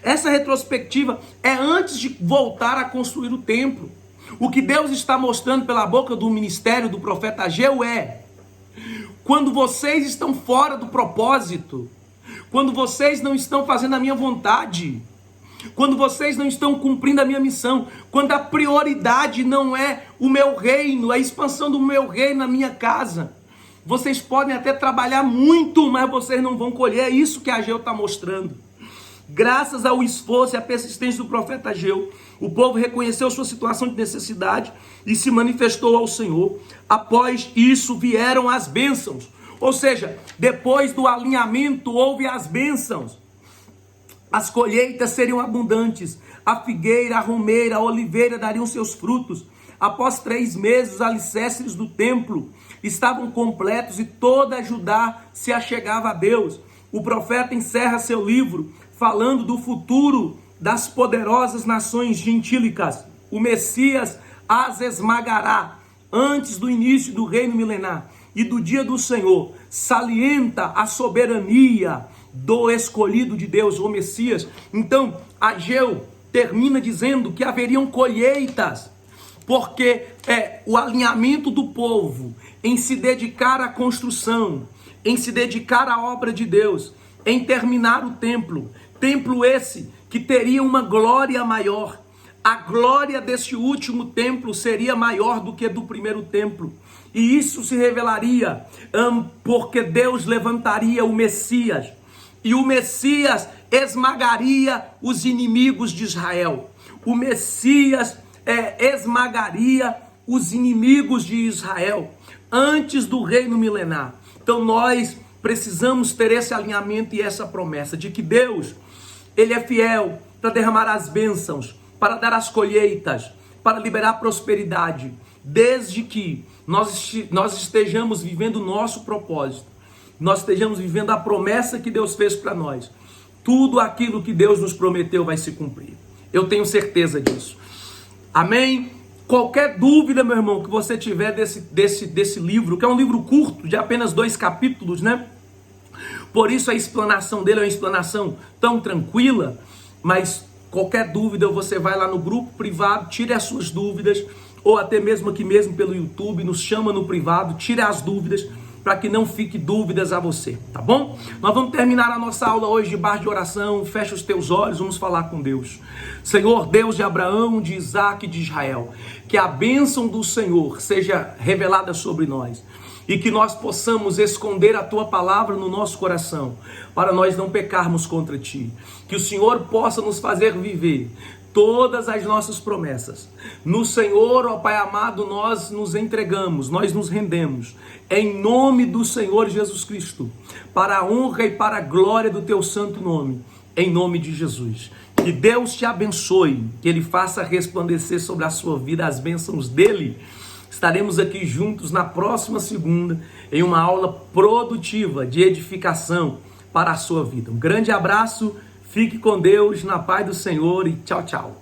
Essa retrospectiva é antes de voltar a construir o templo. O que Deus está mostrando pela boca do ministério do profeta Ageu quando vocês estão fora do propósito, quando vocês não estão fazendo a minha vontade, quando vocês não estão cumprindo a minha missão, quando a prioridade não é o meu reino, a expansão do meu reino na minha casa, vocês podem até trabalhar muito, mas vocês não vão colher. É isso que Ageu está mostrando. Graças ao esforço e à persistência do profeta Ageu, o povo reconheceu sua situação de necessidade e se manifestou ao Senhor. Após isso vieram as bênçãos. Ou seja, depois do alinhamento houve as bênçãos. As colheitas seriam abundantes. A figueira, a romeira, a oliveira dariam seus frutos. Após 3 meses, os alicerces do templo estavam completos e toda Judá se achegava a Deus. O profeta encerra seu livro falando do futuro das poderosas nações gentílicas. O Messias as esmagará antes do início do reino milenar. e do dia do Senhor salienta a soberania do escolhido de Deus, o Messias. Então, Ageu termina dizendo que haveriam colheitas, porque o alinhamento do povo em se dedicar à construção, em se dedicar à obra de Deus, em terminar o templo esse que teria uma glória maior. A glória deste último templo seria maior do que do primeiro templo. E isso se revelaria porque Deus levantaria o Messias. E o Messias esmagaria os inimigos de Israel. O Messias esmagaria os inimigos de Israel antes do reino milenar. Então nós precisamos ter esse alinhamento e essa promessa de que Deus, Ele é fiel para derramar as bênçãos, para dar as colheitas, para liberar prosperidade, desde que nós estejamos vivendo o nosso propósito, nós estejamos vivendo a promessa que Deus fez para nós. Tudo aquilo que Deus nos prometeu vai se cumprir. Eu tenho certeza disso. Amém? Qualquer dúvida, meu irmão, que você tiver desse livro, que é um livro curto, de apenas 2 capítulos, né? Por isso a explanação dele é uma explanação tão tranquila, mas qualquer dúvida você vai lá no grupo privado, tire as suas dúvidas, ou até mesmo aqui mesmo pelo YouTube, nos chama no privado, tire as dúvidas, para que não fique dúvidas a você, tá bom? Nós vamos terminar a nossa aula hoje debaixo de oração. Fecha os teus olhos, vamos falar com Deus. Senhor, Deus de Abraão, de Isaac e de Israel, que a bênção do Senhor seja revelada sobre nós e que nós possamos esconder a Tua palavra no nosso coração, para nós não pecarmos contra Ti. Que o Senhor possa nos fazer viver todas as nossas promessas. No Senhor, ó Pai amado, nós nos entregamos, nós nos rendemos, em nome do Senhor Jesus Cristo, para a honra e para a glória do Teu santo nome, em nome de Jesus. Que Deus te abençoe, que Ele faça resplandecer sobre a sua vida as bênçãos dEle. Estaremos aqui juntos na próxima segunda, em uma aula produtiva de edificação para a sua vida. Um grande abraço. Fique com Deus, na paz do Senhor e tchau, tchau.